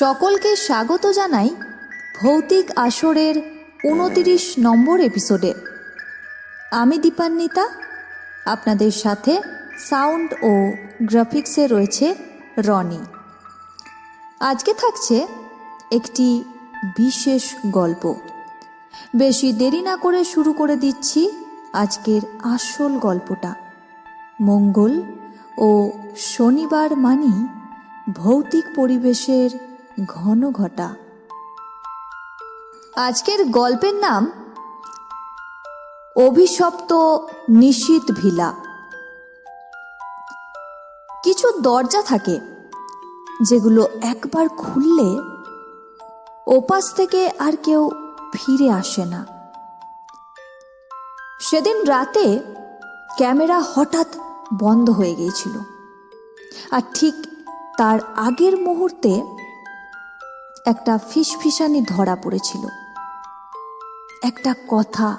সকলকে স্বাগত জানাই ভৌতিক আসরের 29 নম্বর এপিসোডে। আমি দীপান্বিতা, আপনাদের সাথে সাউন্ড ও গ্রাফিক্সে রয়েছে রনি। আজকে থাকছে একটি বিশেষ গল্প। বেশি দেরি না করে শুরু করে দিচ্ছি আজকের আসল গল্পটা। মঙ্গল ও শনিবার মানেই ভৌতিক পরিবেশের ঘন ঘটা। আজকের গল্পের নাম অভিশপ্ত নিশীথ ভিলা। কিছু দরজা থাকে যেগুলো একবার খুললে ওপাশ থেকে আর কেউ ফিরে আসে না। সেদিন রাতে ক্যামেরা হঠাৎ বন্ধ হয়ে গিয়েছিল, আর ঠিক তার আগের মুহূর্তে একটা ফিসফিসানি ধরা পড়েছিল। একটা কথা,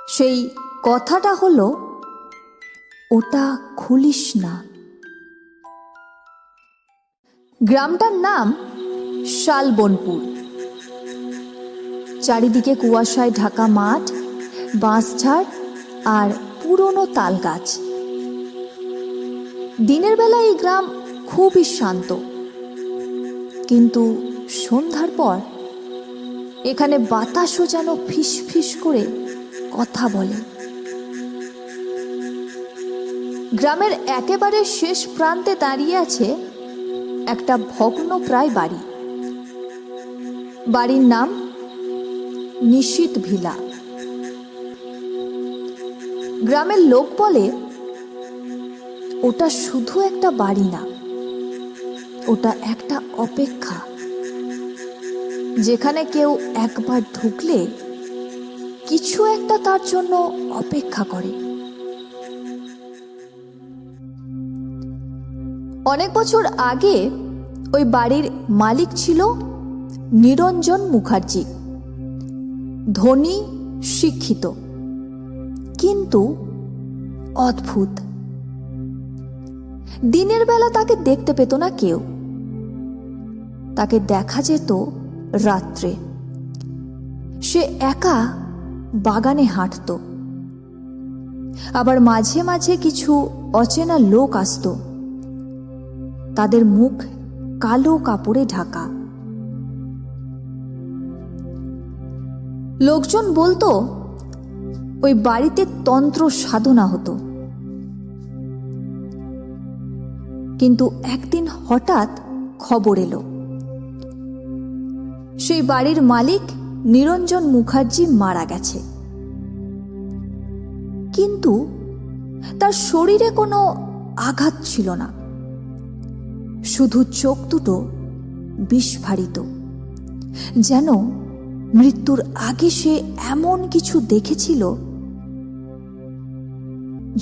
সেই কথাটা হলো, ওটা খুলিস না। গ্রামটার নাম শালবনপুর। চারিদিকে কুয়াশায় ঢাকা মাঠ, বাঁশঝাড় আর পুরনো তাল গাছ। দিনের বেলা এই গ্রাম খুবই শান্ত, কিন্তু সন্ধ্যার পর এখানে বাতাসও যেন ফিস ফিস করে কথা বলে। গ্রামের একেবারে শেষ প্রান্তে দাঁড়িয়ে আছে একটা ভগ্নপ্রায় বাড়ি। বাড়ির নাম নিশীথ ভিলা। গ্রামের লোক বলে ওটা শুধু একটা বাড়ি না, ওটা একটা অপেক্ষা, যেখানে কেউ একবার ঢুকলে কিছু একটা তার জন্য অপেক্ষা করে। অনেক বছর আগে ওই বাড়ির মালিক ছিল নিরঞ্জন মুখার্জি। ধনী, শিক্ষিত, কিন্তু অদ্ভুত। দিনের বেলা তাকে দেখতে পেত না কেউ, তাকে দেখা যেত রাত্রে। সে একা বাগানে হাঁটত, আবার মাঝে মাঝে কিছু অচেনা লোক আসত, তাদের মুখ কালো কাপড়ে ঢাকা। লোকজন বলতো ওই বাড়িতে তন্ত্র সাধনা হতো। কিন্তু একদিন হঠাৎ খবর এলো, সেই বাড়ির মালিক নিরঞ্জন মুখার্জি মারা গেছে। কিন্তু তার শরীরে কোনো আঘাত ছিল না, শুধু চোখ দুটো বিস্ফারিত, যেন মৃত্যুর আগে সে এমন কিছু দেখেছিল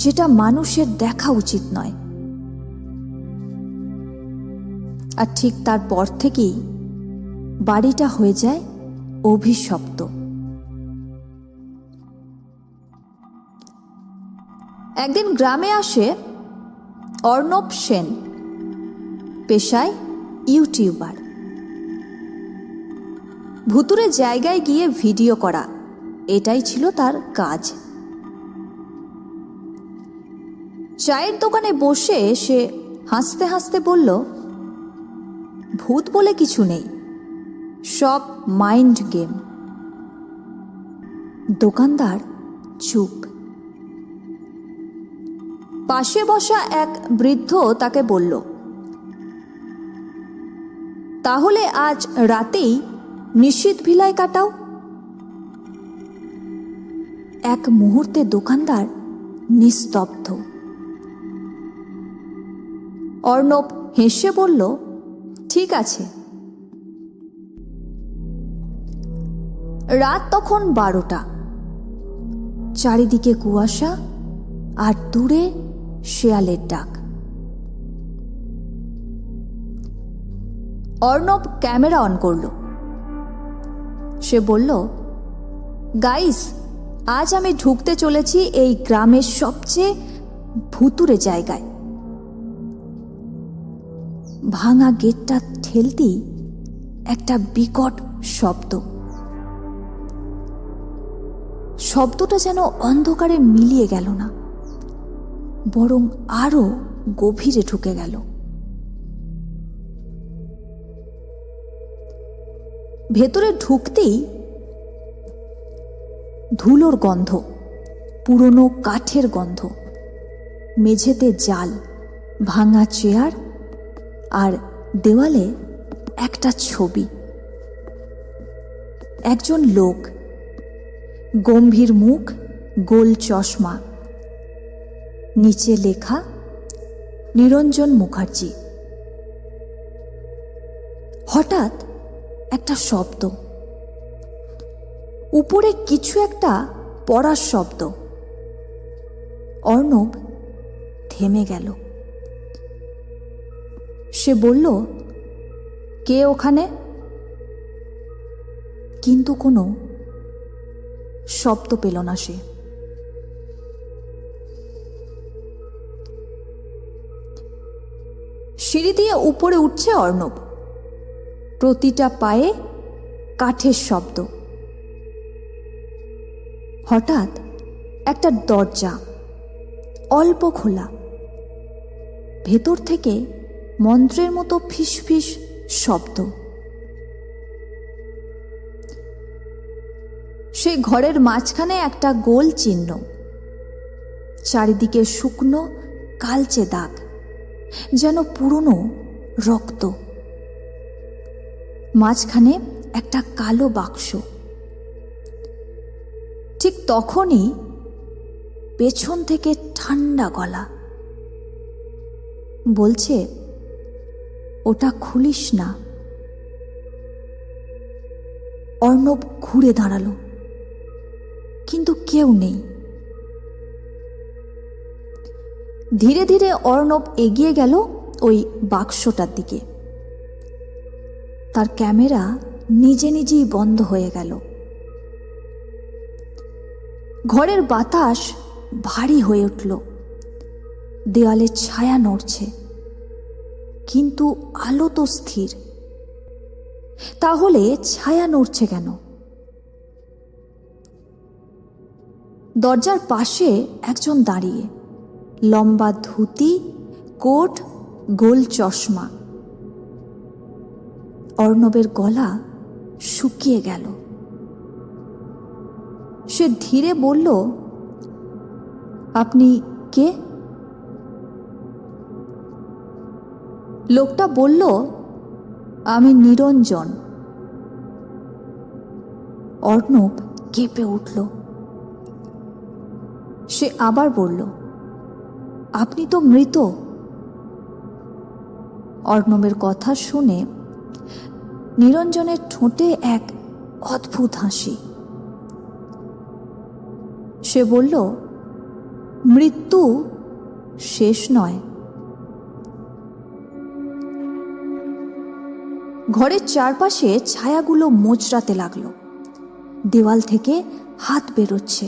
যেটা মানুষের দেখা উচিত নয়। আর ঠিক তারপর থেকেই বাড়িটা হয়ে যায় অভিশপ্ত। একদিন গ্রামে আসে অর্ণব সেন, পেশায় ইউটিউবার। ভুতুরে জায়গায় গিয়ে ভিডিও করা, এটাই ছিল তার কাজ। চায়ের দোকানে বসে সে হাসতে হাসতে বলল, ভূত বলে কিছু নেই, সব মাইন্ড গেম। দোকানদার চুপ। পাশে বসা এক বৃদ্ধ তাকে বলল, তাহলে আজ রাতেই নিশীথ ভিলায় কাটাও। এক মুহূর্তে দোকানদার নিস্তব্ধ। অর্ণব হেসে বলল, ঠিক আছে। রাত তখন 12টা। চারিদিকে কুয়াশা আর দূরে শেয়ালের ডাক। অর্ণব ক্যামেরা অন করল। সে বলল, গাইস, আজ আমি ঢুকতে চলেছি এই গ্রামের সবচেয়ে ভুতুরে জায়গায়। ভাঙা গেটটা ঠেলতেই একটা বিকট শব্দ। শব্দটা যেন অন্ধকারে মিলিয়ে গেল না, বরং আরো গভীরে ঢুকে গেল। ভেতরে ঢুকতেই ধুলোর গন্ধ, পুরনো কাঠের গন্ধ, মেঝেতে জাল, ভাঙা চেয়ার, আর দেওয়ালে একটা ছবি। একজন লোক, গম্ভীর মুখ, গোল চশমা, নিচে লেখা নিরঞ্জন মুখার্জি। হঠাৎ একটা শব্দ, উপরে কিছু একটা পড়ার শব্দ। অর্ণব থেমে গেল। সে বলল, কে ওখানে? কিন্তু কোনো শব্দ পেল না সে। সিঁড়ি দিয়ে উপরে উঠছে অর্ণব। প্রতিটা পায়ে কাঠের শব্দ। হঠাৎ একটা দরজা অল্প খোলা, ভেতর থেকে মন্ত্রের মতো ফিসফিস শব্দ। সেই ঘরের মাঝখানে একটা গোল চিহ্ন, চারিদিকে শুকনো কালচে দাগ, যেন পুরনো রক্ত। মাঝখানে একটা কালো বাক্স। ঠিক তখনই পেছন থেকে ঠান্ডা গলা বলছে, ওটা খুলিস না। অর্ণব ঘুরে দাঁড়ালো, কিন্তু কেউ নেই। ধীরে ধীরে অর্ণব এগিয়ে গেল ওই বাক্সটার দিকে। তার ক্যামেরা নিজে নিজেই বন্ধ হয়ে গেল। ঘরের বাতাস ভারী হয়ে উঠল। দেওয়ালে ছায়া নড়ছে, কিন্তু আলো তো স্থির। তাহলে ছায়া নড়ছে কেন? দরজার পাশে একজন দাঁড়িয়ে, লম্বা ধুতি, কোট, গোল চশমা। অর্ণবের গলা শুকিয়ে গেল। সে ধীরে বলল, আপনি কে? লোকটা বলল, আমি নিরঞ্জন। অর্ণব কেঁপে উঠল। সে আবার বলল, আপনি তো মৃত। অর্ণবের কথা শুনে নিরঞ্জনের ঠোঁটে এক অদ্ভুত হাসি। সে বলল, মৃত্যু শেষ নয়। ঘরের চারপাশে ছায়াগুলো মোচড়াতে লাগলো। দেওয়াল থেকে হাত বেরোচ্ছে।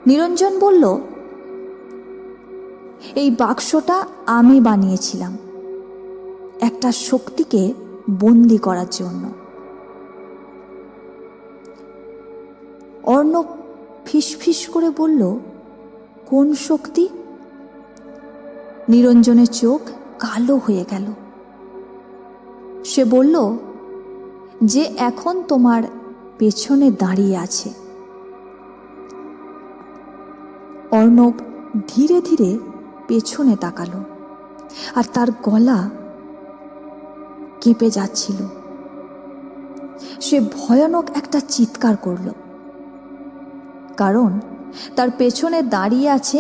নিরঞ্জন বলল, এই বাক্সটা আমি বানিয়েছিলাম একটা শক্তিকে বন্দি করার জন্য। অর্ণব ফিসফিস করে বলল, কোন শক্তি? নিরঞ্জনের চোখ কালো হয়ে গেল। সে বলল, যে এখন তোমার পেছনে দাঁড়িয়ে আছে। অর্ণব ধীরে ধীরে পেছনে তাকালো, আর তার গলা কেঁপে যাচ্ছিল। সে ভয়ানক একটা চিৎকার করল, কারণ তার পেছনে দাঁড়িয়ে আছে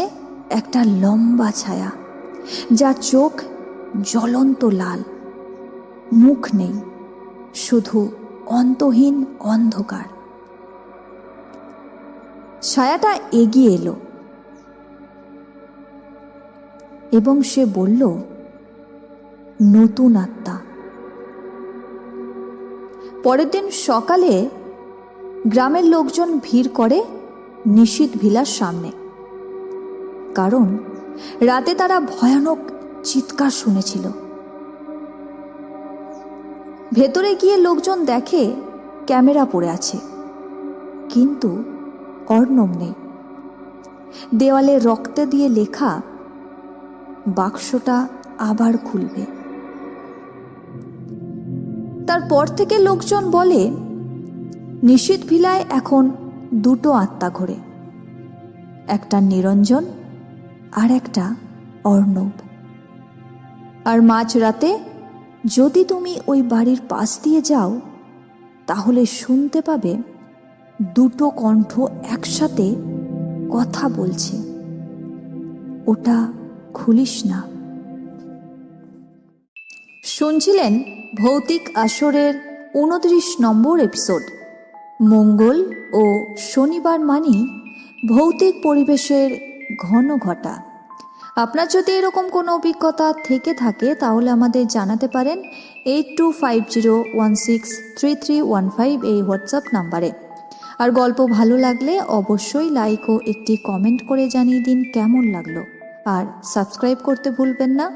একটা লম্বা ছায়া, যার চোখ জ্বলন্ত লাল, মুখ নেই, শুধু অন্তহীন অন্ধকার। ছায়াটা এগিয়ে এলো এবং সে বলল, নতুন আত্মা। পরের দিন সকালে গ্রামের লোকজন ভিড় করে নিশীথ ভিলার সামনে, কারণ রাতে তারা ভয়ানক চিৎকার শুনেছিল। ভেতরে গিয়ে লোকজন দেখে ক্যামেরা পড়ে আছে, কিন্তু অর্ণব নেই। দেওয়ালে রক্তে দিয়ে লেখা, বাক্সটা আবার খুলবে। তারপর থেকে লোকজন বলে নিশীথ ভিলায় এখন দুটো আত্মা ঘোরে, একটা নিরঞ্জন আর একটা অর্ণব। আর মাঝরাতে যদি তুমি ওই বাড়ির পাশ দিয়ে যাও, তাহলে শুনতে পাবে দুটো কণ্ঠ একসাথে কথা বলছে। ওটা খুলিস না। শুনছিলেন ভৌতিক আসরের 29 নম্বর এপিসোড। মঙ্গল ও শনিবার মানেই ভৌতিক পরিবেশের ঘন ঘটা। আপনার যদি এরকম কোনো অভিজ্ঞতা থেকে থাকে তাহলে আমাদের জানাতে পারেন 8250163315 এই হোয়াটসঅ্যাপ নাম্বারে। আর গল্প ভালো লাগলে অবশ্যই লাইক ও একটি কমেন্ট করে জানিয়ে দিন কেমন লাগলো। আর সাবস্ক্রাইব করতে ভুলবেন না,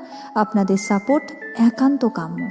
আপনাদের সাপোর্ট একান্ত কাম্য।